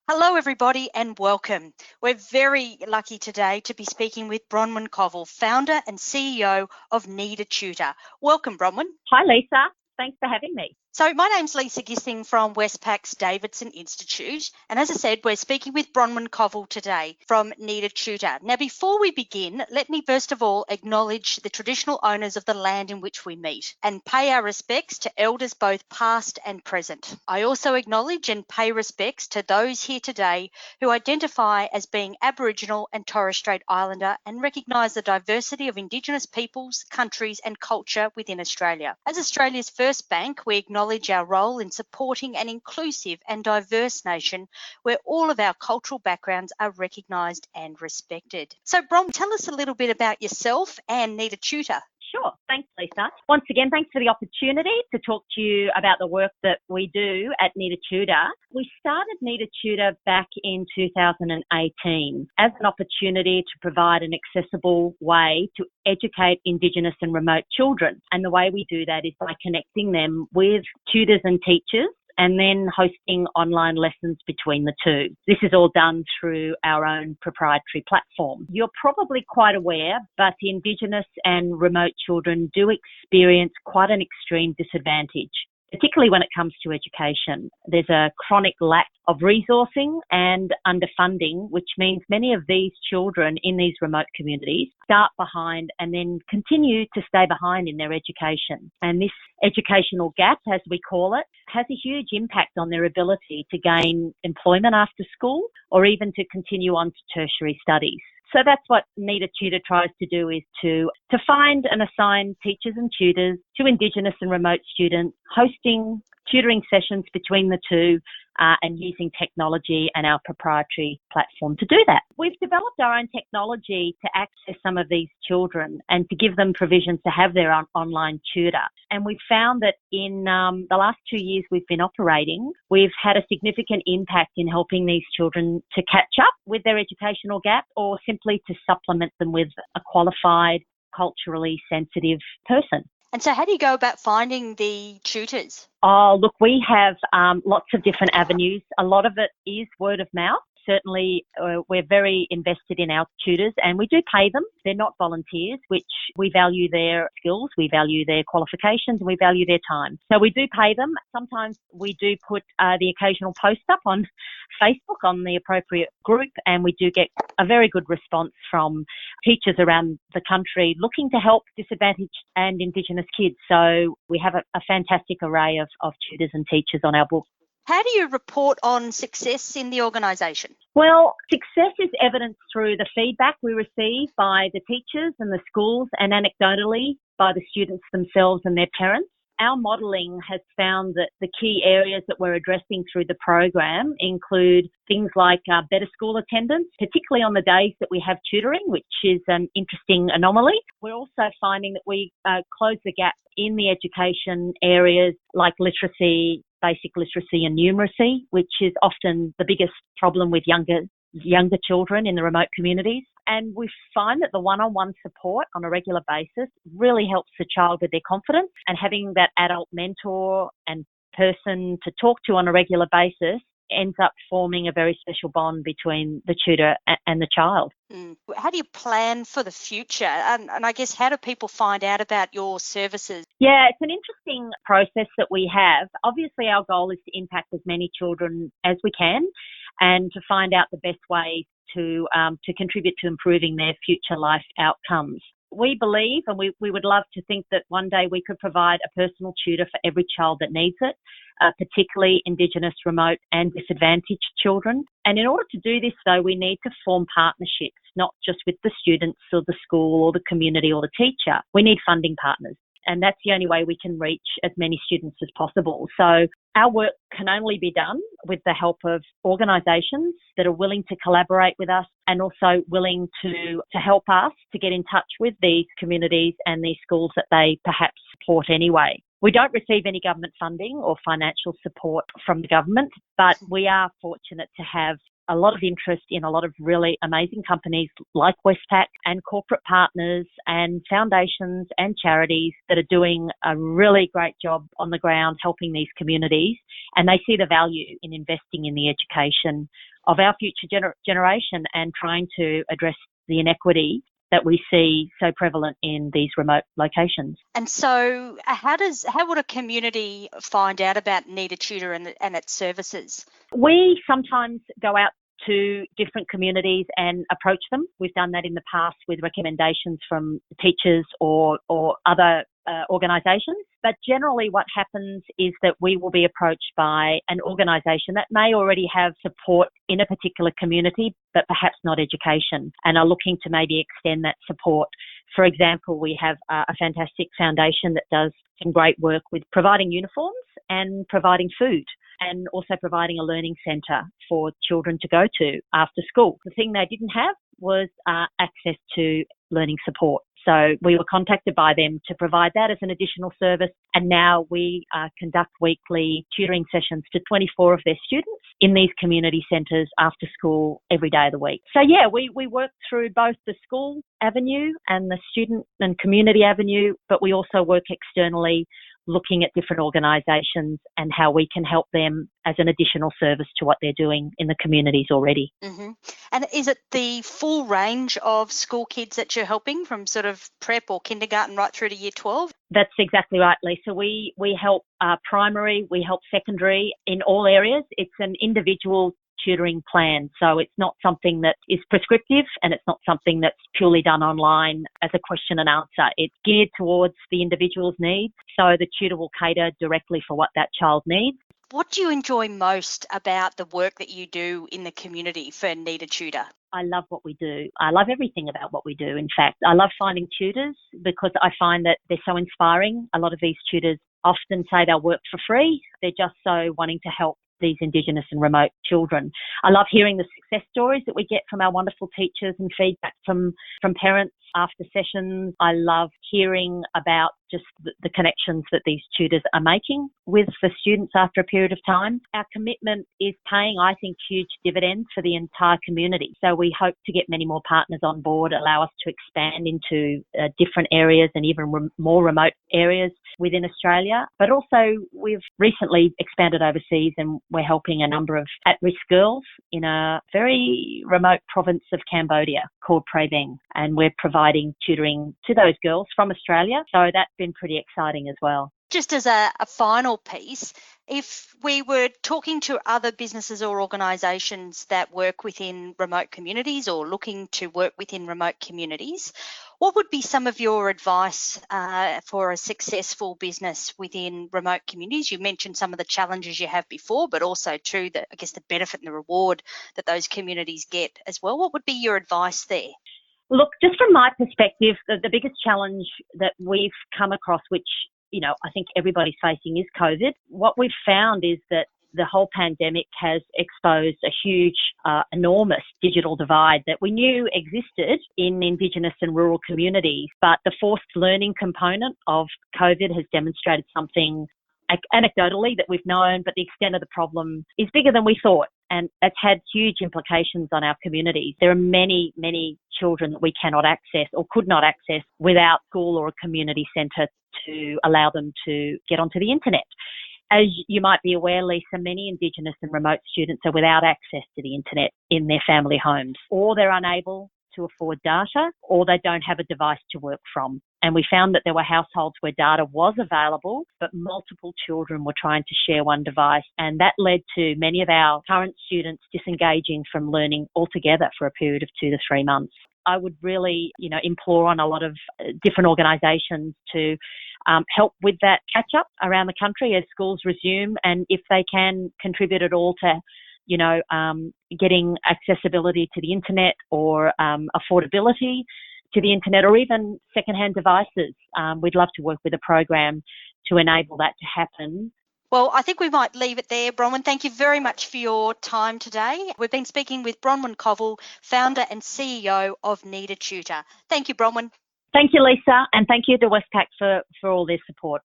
Hello, everybody, and welcome. We're very lucky today to be speaking with Bronwyn Covill, founder and CEO of Tutor. Welcome, Bronwyn. Hi, Lisa. Thanks for having me. So my name's Lisa Gissing from Westpac's Davidson Institute. And as I said, we're speaking with Bronwyn Covill today from Tutor. Now, before we begin, let me first of all acknowledge the traditional owners of the land in which we meet and pay our respects to elders both past and present. I also acknowledge and pay respects to those here today who identify as being Aboriginal and Torres Strait Islander and recognise the diversity of Indigenous peoples, countries and culture within Australia. As Australia's first bank, we acknowledge our role in supporting an inclusive and diverse nation where all of our cultural backgrounds are recognised and respected. So, Bron, tell us a little bit about yourself and Tutor. Sure. Thanks, Lisa. Once again, thanks for the opportunity to talk to you about the work that we do at Tutor. We started Tutor back in 2018 as an opportunity to provide an accessible way to educate Indigenous and remote children. And the way we do that is by connecting them with tutors and teachers and then hosting online lessons between the two. This is all done through our own proprietary platform. You're probably quite aware, but Indigenous and remote children do experience quite an extreme disadvantage, particularly when it comes to education. There's a chronic lack of resourcing and underfunding, which means many of these children in these remote communities start behind and then continue to stay behind in their education. And this educational gap, as we call it, has a huge impact on their ability to gain employment after school or even to continue on to tertiary studies. So that's what Tutor tries to do, is to find and assign teachers and tutors to Indigenous and remote students, hosting tutoring sessions between the two and using technology and our proprietary platform to do that. We've developed our own technology to access some of these children and to give them provisions to have their online tutor. And we've found that in the last 2 years we've been operating, we've had a significant impact in helping these children to catch up with their educational gap or simply to supplement them with a qualified, culturally sensitive person. And so how do you go about finding the tutors? Oh, look, we have lots of different avenues. A lot of it is word of mouth. Certainly, we're very invested in our tutors and we do pay them. They're not volunteers, which we value their skills, we value their qualifications, and we value their time. So we do pay them. Sometimes we do put the occasional post up on Facebook on the appropriate group, and we do get a very good response from teachers around the country looking to help disadvantaged and Indigenous kids. So we have a fantastic array of tutors and teachers on our book. How do you report on success in the organisation? Well, success is evidenced through the feedback we receive by the teachers and the schools and anecdotally by the students themselves and their parents. Our modelling has found that the key areas that we're addressing through the program include things like better school attendance, particularly on the days that we have tutoring, which is an interesting anomaly. We're also finding that we close the gap in the education areas like literacy, basic literacy and numeracy, which is often the biggest problem with younger children in the remote communities. And we find that the one-on-one support on a regular basis really helps the child with their confidence, and having that adult mentor and person to talk to on a regular basis ends up forming a very special bond between the tutor and the child. How do you plan for the future? And I guess, how do people find out about your services? Yeah, it's an interesting process that we have. Obviously, our goal is to impact as many children as we can and to find out the best way to contribute to improving their future life outcomes. We believe, and we would love to think that one day we could provide a personal tutor for every child that needs it, particularly Indigenous, remote and disadvantaged children. And in order to do this, though, we need to form partnerships, not just with the students or the school or the community or the teacher. We need funding partners. And that's the only way we can reach as many students as possible. So our work can only be done with the help of organisations that are willing to collaborate with us and also willing to help us to get in touch with these communities and these schools that they perhaps support anyway. We don't receive any government funding or financial support from the government, but we are fortunate to have a lot of interest in a lot of really amazing companies like Westpac and corporate partners and foundations and charities that are doing a really great job on the ground helping these communities, and they see the value in investing in the education of our future generation and trying to address the inequity that we see so prevalent in these remote locations. And so how would a community find out about Need a Tutor and its services? We sometimes go out to different communities and approach them. We've done that in the past with recommendations from teachers or other organisations. But generally what happens is that we will be approached by an organisation that may already have support in a particular community, but perhaps not education, and are looking to maybe extend that support. For example, we have a fantastic foundation that does some great work with providing uniforms and providing food, and also providing a learning centre for children to go to after school. The thing they didn't have was access to learning support. So we were contacted by them to provide that as an additional service, and now we conduct weekly tutoring sessions to 24 of their students in these community centres after school every day of the week. So yeah, we work through both the school avenue and the student and community avenue, but we also work externally looking at different organisations and how we can help them as an additional service to what they're doing in the communities already. Mm-hmm. And is it the full range of school kids that you're helping, from sort of prep or kindergarten right through to year 12? That's exactly right, Lisa. We help primary, we help secondary in all areas. It's an individual tutoring plan. So it's not something that is prescriptive, and it's not something that's purely done online as a question and answer. It's geared towards the individual's needs. So the tutor will cater directly for what that child needs. What do you enjoy most about the work that you do in the community for Need a Tutor? I love what we do. I love everything about what we do, in fact. I love finding tutors because I find that they're so inspiring. A lot of these tutors often say they'll work for free. They're just so wanting to help these Indigenous and remote children. I love hearing the success stories that we get from our wonderful teachers and feedback from parents after sessions. I love hearing about just the connections that these tutors are making with the students after a period of time. Our commitment is paying, I think, huge dividends for the entire community. So we hope to get many more partners on board, allow us to expand into different areas and even more remote areas within Australia. But also we've recently expanded overseas, and we're helping a number of at-risk girls in a very remote province of Cambodia called Prey Veng, and we're providing tutoring to those girls from Australia. So that's been pretty exciting as well. Just as a final piece, if we were talking to other businesses or organisations that work within remote communities or looking to work within remote communities, what would be some of your advice for a successful business within remote communities? You mentioned some of the challenges you have before, but also too, the benefit and the reward that those communities get as well. What would be your advice there? Look, just from my perspective, the biggest challenge that we've come across, which I think everybody's facing, is COVID. What we've found is that the whole pandemic has exposed a huge, enormous digital divide that we knew existed in Indigenous and rural communities. But the forced learning component of COVID has demonstrated something anecdotally that we've known, but the extent of the problem is bigger than we thought. And it's had huge implications on our communities. There are many, many children that we cannot access or could not access without school or a community centre to allow them to get onto the internet. As you might be aware, Lisa, many Indigenous and remote students are without access to the internet in their family homes, or they're unable to afford data, or they don't have a device to work from. And we found that there were households where data was available, but multiple children were trying to share one device. And that led to many of our current students disengaging from learning altogether for a period of 2 to 3 months. I would really, implore on a lot of different organisations to help with that catch-up around the country as schools resume, and if they can contribute at all to getting accessibility to the internet or affordability to the internet, or even secondhand devices. We'd love to work with a program to enable that to happen. Well, I think we might leave it there, Bronwyn. Thank you very much for your time today. We've been speaking with Bronwyn Covill, founder and CEO of Need a Tutor. Thank you, Bronwyn. Thank you, Lisa, and thank you to Westpac for all their support.